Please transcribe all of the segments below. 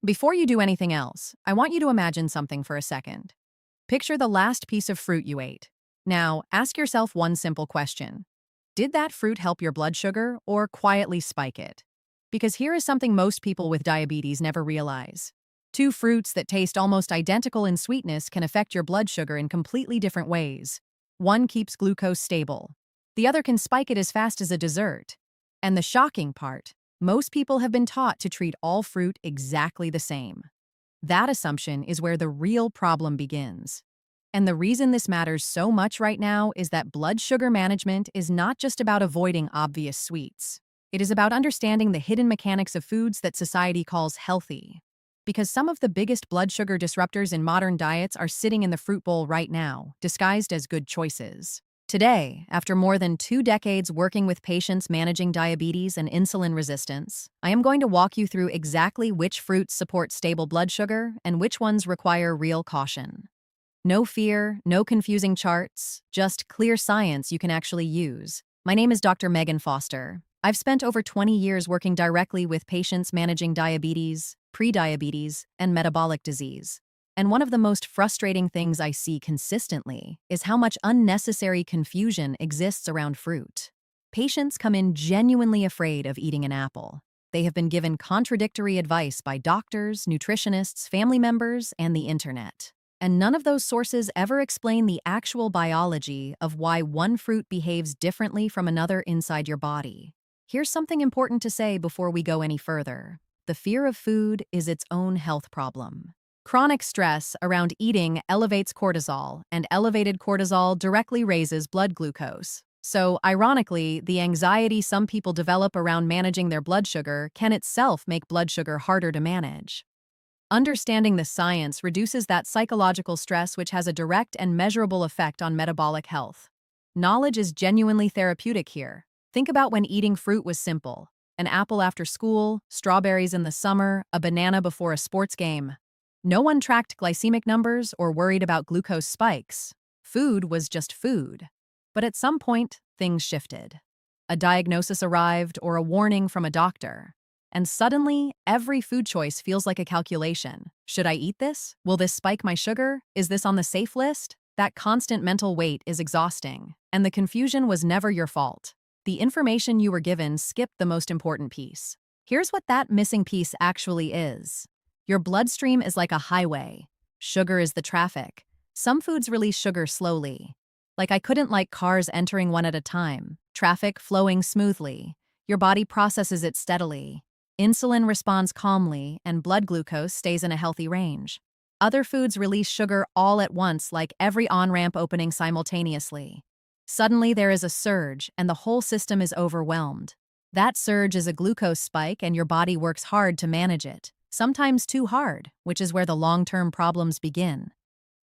Before you do anything else, I want you to imagine something for a second. Picture the last piece of fruit you ate. Now, ask yourself one simple question. Did that fruit help your blood sugar or quietly spike it? Because here is something most people with diabetes never realize. Two fruits that taste almost identical in sweetness can affect your blood sugar in completely different ways. One keeps glucose stable. The other can spike it as fast as a dessert. And the shocking part, most people have been taught to treat all fruit exactly the same. That assumption is where the real problem begins. And the reason this matters so much right now is that blood sugar management is not just about avoiding obvious sweets. It is about understanding the hidden mechanics of foods that society calls healthy. Because some of the biggest blood sugar disruptors in modern diets are sitting in the fruit bowl right now, disguised as good choices. Today, after more than 2 decades working with patients managing diabetes and insulin resistance, I am going to walk you through exactly which fruits support stable blood sugar and which ones require real caution. No fear, no confusing charts, just clear science you can actually use. My name is Dr. Megan Foster. I've spent over 20 years working directly with patients managing diabetes, prediabetes, and metabolic disease. And one of the most frustrating things I see consistently is how much unnecessary confusion exists around fruit. Patients come in genuinely afraid of eating an apple. They have been given contradictory advice by doctors, nutritionists, family members, and the internet. And none of those sources ever explain the actual biology of why one fruit behaves differently from another inside your body. Here's something important to say before we go any further. The fear of food is its own health problem. Chronic stress around eating elevates cortisol, and elevated cortisol directly raises blood glucose. So, ironically, the anxiety some people develop around managing their blood sugar can itself make blood sugar harder to manage. Understanding the science reduces that psychological stress, which has a direct and measurable effect on metabolic health. Knowledge is genuinely therapeutic here. Think about when eating fruit was simple. An apple after school, strawberries in the summer, a banana before a sports game. No one tracked glycemic numbers or worried about glucose spikes. Food was just food. But at some point, things shifted. A diagnosis arrived or a warning from a doctor. And suddenly, every food choice feels like a calculation. Should I eat this? Will this spike my sugar? Is this on the safe list? That constant mental weight is exhausting. And the confusion was never your fault. The information you were given skipped the most important piece. Here's what that missing piece actually is. Your bloodstream is like a highway. Sugar is the traffic. Some foods release sugar slowly. I couldn't like cars entering one at a time. Traffic flowing smoothly. Your body processes it steadily. Insulin responds calmly, and blood glucose stays in a healthy range. Other foods release sugar all at once, like every on-ramp opening simultaneously. Suddenly there is a surge, and the whole system is overwhelmed. That surge is a glucose spike, and your body works hard to manage it. Sometimes too hard, which is where the long-term problems begin.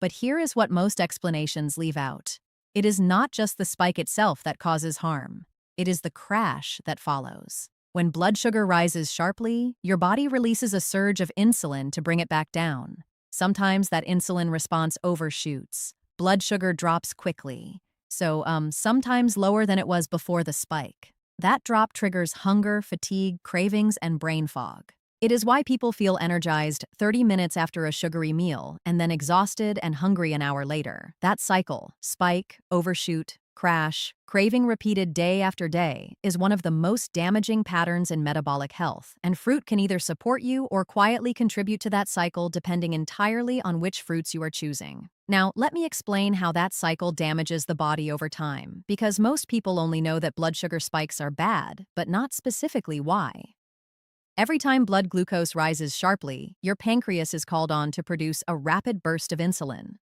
But here is what most explanations leave out. It is not just the spike itself that causes harm. It is the crash that follows. When blood sugar rises sharply, your body releases a surge of insulin to bring it back down. Sometimes that insulin response overshoots. Blood sugar drops quickly. Sometimes lower than it was before the spike. That drop triggers hunger, fatigue, cravings, and brain fog. It is why people feel energized 30 minutes after a sugary meal and then exhausted and hungry an hour later. That cycle, spike, overshoot, crash, craving repeated day after day, is one of the most damaging patterns in metabolic health, and fruit can either support you or quietly contribute to that cycle depending entirely on which fruits you are choosing. Now, let me explain how that cycle damages the body over time, because most people only know that blood sugar spikes are bad, but not specifically why. Every time blood glucose rises sharply, your pancreas is called on to produce a rapid burst of insulin.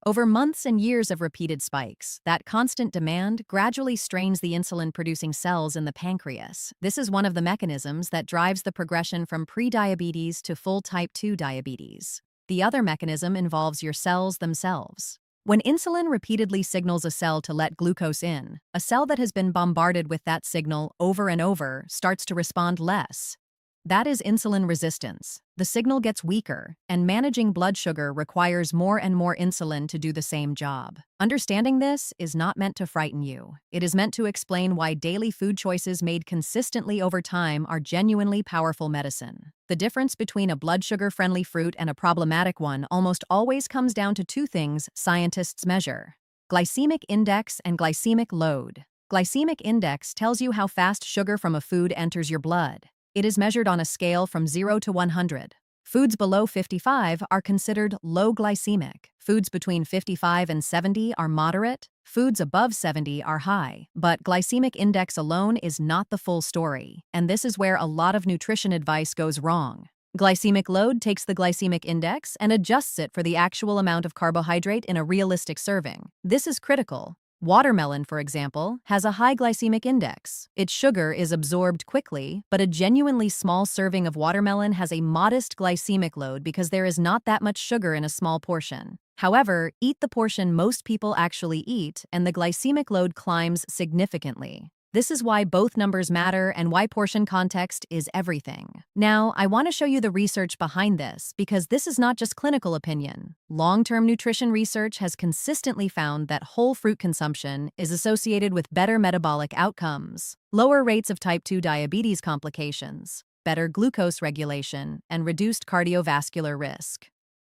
Over months and years of repeated spikes, that constant demand gradually strains the insulin-producing cells in the pancreas. This is one of the mechanisms that drives the progression from prediabetes to full type 2 diabetes. The other mechanism involves your cells themselves. When insulin repeatedly signals a cell to let glucose in, a cell that has been bombarded with that signal over and over starts to respond less. That is insulin resistance. The signal gets weaker, and managing blood sugar requires more and more insulin to do the same job. Understanding this is not meant to frighten you. It is meant to explain why daily food choices made consistently over time are genuinely powerful medicine. The difference between a blood sugar-friendly fruit and a problematic one almost always comes down to two things scientists measure: glycemic index and glycemic load. Glycemic index tells you how fast sugar from a food enters your blood. It is measured on a scale from 0 to 100. Foods below 55 are considered low glycemic. Foods between 55 and 70 are moderate. Foods above 70 are high. But glycemic index alone is not the full story, and this is where a lot of nutrition advice goes wrong. Glycemic load takes the glycemic index and adjusts it for the actual amount of carbohydrate in a realistic serving. This is critical. Watermelon, for example, has a high glycemic index. Its sugar is absorbed quickly, but a genuinely small serving of watermelon has a modest glycemic load because there is not that much sugar in a small portion. However, eat the portion most people actually eat, and the glycemic load climbs significantly. This is why both numbers matter and why portion context is everything. Now, I want to show you the research behind this because this is not just clinical opinion. Long-term nutrition research has consistently found that whole fruit consumption is associated with better metabolic outcomes, lower rates of type 2 diabetes complications, better glucose regulation, and reduced cardiovascular risk.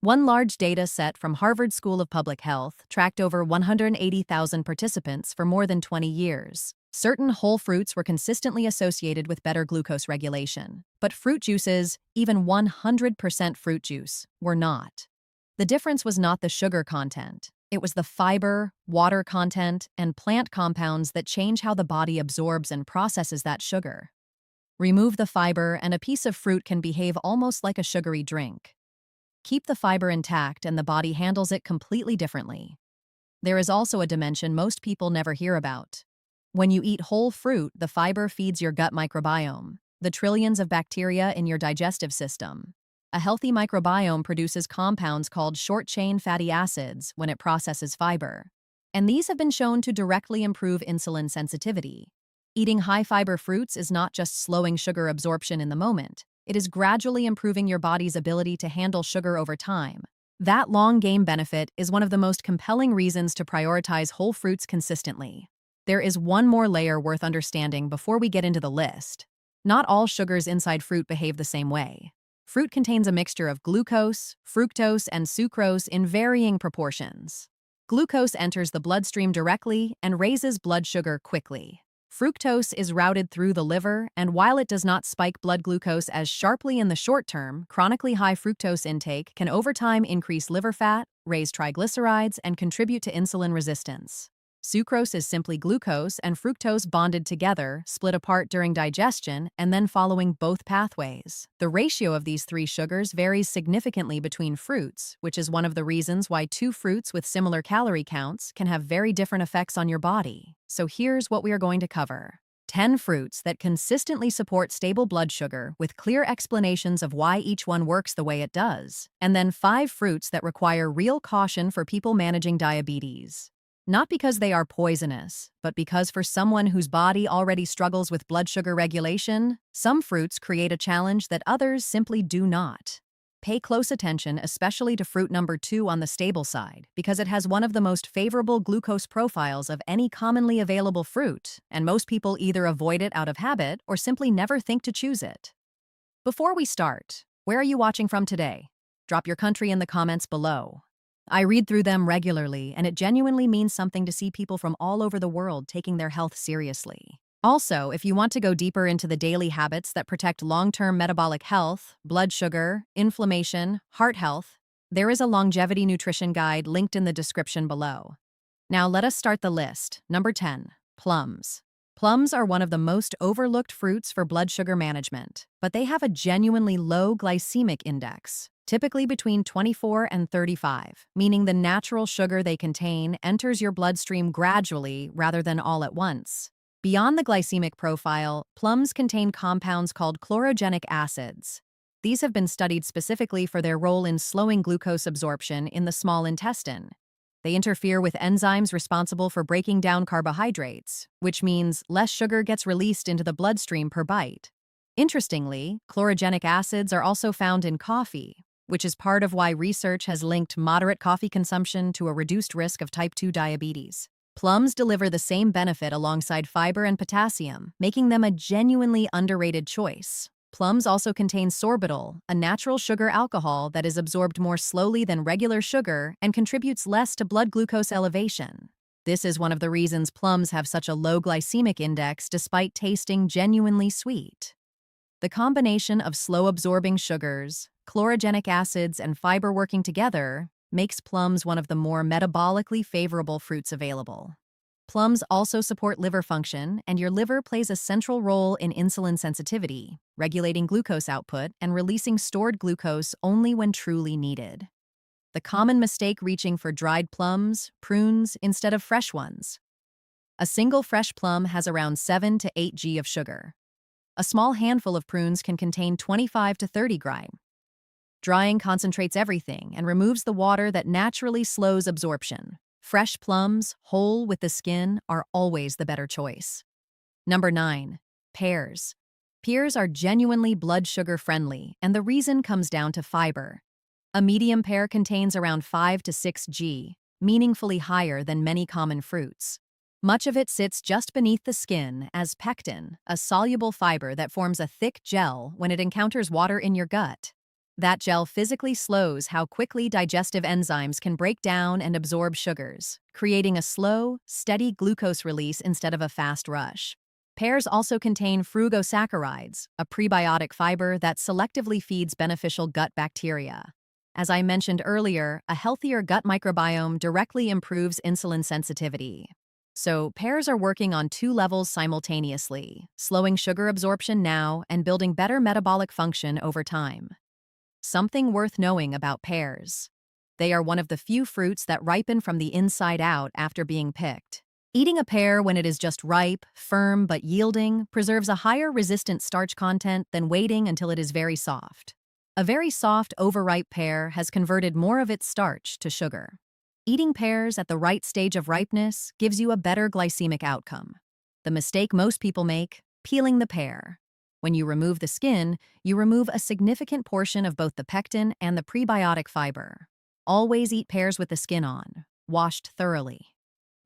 One large data set from Harvard School of Public Health tracked over 180,000 participants for more than 20 years. Certain whole fruits were consistently associated with better glucose regulation, but fruit juices, even 100% fruit juice, were not. The difference was not the sugar content. It was the fiber, water content, and plant compounds that change how the body absorbs and processes that sugar. Remove the fiber, and a piece of fruit can behave almost like a sugary drink. Keep the fiber intact, and the body handles it completely differently. There is also a dimension most people never hear about. When you eat whole fruit, the fiber feeds your gut microbiome, the trillions of bacteria in your digestive system. A healthy microbiome produces compounds called short-chain fatty acids when it processes fiber, and these have been shown to directly improve insulin sensitivity. Eating high-fiber fruits is not just slowing sugar absorption in the moment, it is gradually improving your body's ability to handle sugar over time. That long-game benefit is one of the most compelling reasons to prioritize whole fruits consistently. There is one more layer worth understanding before we get into the list. Not all sugars inside fruit behave the same way. Fruit contains a mixture of glucose, fructose, and sucrose in varying proportions. Glucose enters the bloodstream directly and raises blood sugar quickly. Fructose is routed through the liver, and while it does not spike blood glucose as sharply in the short term, chronically high fructose intake can over time increase liver fat, raise triglycerides, and contribute to insulin resistance. Sucrose is simply glucose and fructose bonded together, split apart during digestion, and then following both pathways. The ratio of these three sugars varies significantly between fruits, which is one of the reasons why two fruits with similar calorie counts can have very different effects on your body. So here's what we are going to cover. 10 fruits that consistently support stable blood sugar with clear explanations of why each one works the way it does. And then 5 fruits that require real caution for people managing diabetes. Not because they are poisonous, but because for someone whose body already struggles with blood sugar regulation, some fruits create a challenge that others simply do not. Pay close attention, especially to fruit number 2 on the stable side, because it has one of the most favorable glucose profiles of any commonly available fruit, and most people either avoid it out of habit or simply never think to choose it. Before we start, where are you watching from today? Drop your country in the comments below. I read through them regularly, and it genuinely means something to see people from all over the world taking their health seriously. Also, if you want to go deeper into the daily habits that protect long-term metabolic health, blood sugar, inflammation, heart health, there is a longevity nutrition guide linked in the description below. Now let us start the list. Number 10, plums. Plums are one of the most overlooked fruits for blood sugar management, but they have a genuinely low glycemic index, typically between 24 and 35, meaning the natural sugar they contain enters your bloodstream gradually rather than all at once. Beyond the glycemic profile, plums contain compounds called chlorogenic acids. These have been studied specifically for their role in slowing glucose absorption in the small intestine. They interfere with enzymes responsible for breaking down carbohydrates, which means less sugar gets released into the bloodstream per bite. Interestingly, chlorogenic acids are also found in coffee, which is part of why research has linked moderate coffee consumption to a reduced risk of type 2 diabetes. Plums deliver the same benefit alongside fiber and potassium, making them a genuinely underrated choice. Plums also contain sorbitol, a natural sugar alcohol that is absorbed more slowly than regular sugar and contributes less to blood glucose elevation. This is one of the reasons plums have such a low glycemic index despite tasting genuinely sweet. The combination of slow-absorbing sugars, chlorogenic acids, and fiber working together makes plums one of the more metabolically favorable fruits available. Plums also support liver function, and your liver plays a central role in insulin sensitivity, regulating glucose output and releasing stored glucose only when truly needed. The common mistake reaching for dried plums, prunes, instead of fresh ones. A single fresh plum has around 7 to 8 g of sugar. A small handful of prunes can contain 25 to 30 g. Drying concentrates everything and removes the water that naturally slows absorption. Fresh plums, whole with the skin, are always the better choice. Number 9. Pears. Pears are genuinely blood sugar friendly, and the reason comes down to fiber. A medium pear contains around 5 to 6 g, meaningfully higher than many common fruits. Much of it sits just beneath the skin as pectin, a soluble fiber that forms a thick gel when it encounters water in your gut. That gel physically slows how quickly digestive enzymes can break down and absorb sugars, creating a slow, steady glucose release instead of a fast rush. Pears also contain frugosaccharides, a prebiotic fiber that selectively feeds beneficial gut bacteria. As I mentioned earlier, a healthier gut microbiome directly improves insulin sensitivity. So, pears are working on two levels simultaneously, slowing sugar absorption now and building better metabolic function over time. Something worth knowing about pears. They are one of the few fruits that ripen from the inside out after being picked. Eating a pear when it is just ripe, firm but yielding preserves a higher resistant starch content than waiting until it is very soft. A very soft, overripe pear has converted more of its starch to sugar. Eating pears at the right stage of ripeness gives you a better glycemic outcome. The mistake most people make: peeling the pear. When you remove the skin, you remove a significant portion of both the pectin and the prebiotic fiber. Always eat pears with the skin on, washed thoroughly.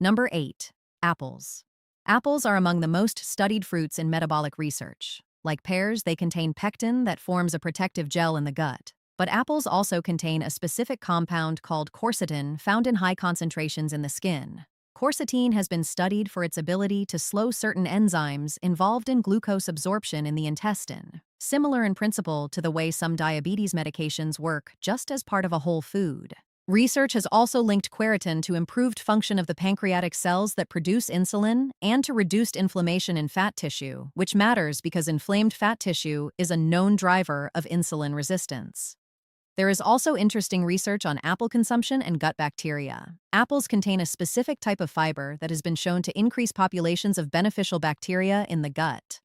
Number 8. Apples. Apples are among the most studied fruits in metabolic research. Like pears, they contain pectin that forms a protective gel in the gut. But apples also contain a specific compound called quercetin found in high concentrations in the skin. Quercetin has been studied for its ability to slow certain enzymes involved in glucose absorption in the intestine, similar in principle to the way some diabetes medications work just as part of a whole food. Research has also linked quercetin to improved function of the pancreatic cells that produce insulin and to reduced inflammation in fat tissue, which matters because inflamed fat tissue is a known driver of insulin resistance. There is also interesting research on apple consumption and gut bacteria. Apples contain a specific type of fiber that has been shown to increase populations of beneficial bacteria in the gut.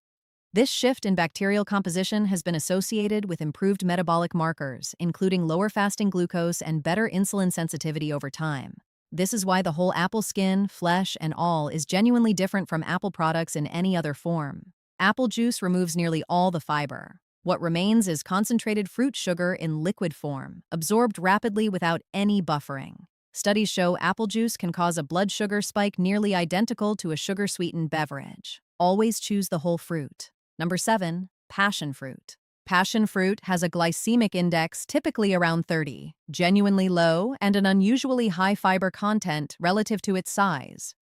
This shift in bacterial composition has been associated with improved metabolic markers, including lower fasting glucose and better insulin sensitivity over time. This is why the whole apple skin, flesh, and all is genuinely different from apple products in any other form. Apple juice removes nearly all the fiber. What remains is concentrated fruit sugar in liquid form, absorbed rapidly without any buffering. Studies show apple juice can cause a blood sugar spike nearly identical to a sugar-sweetened beverage. Always choose the whole fruit. Number 7. Passion fruit. Passion fruit has a glycemic index typically around 30, genuinely low, and an unusually high fiber content relative to its size.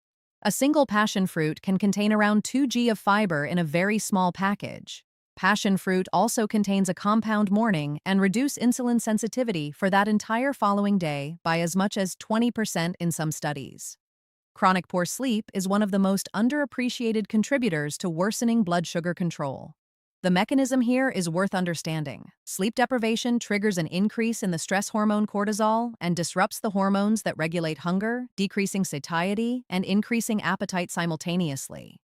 A single passion fruit can contain around 2 g of fiber in a very small package. Passion fruit also contains a compound morning and reduce insulin sensitivity for that entire following day by as much as 20% in some studies. Chronic poor sleep is one of the most underappreciated contributors to worsening blood sugar control. The mechanism here is worth understanding. Sleep deprivation triggers an increase in the stress hormone cortisol and disrupts the hormones that regulate hunger, decreasing satiety and increasing appetite simultaneously.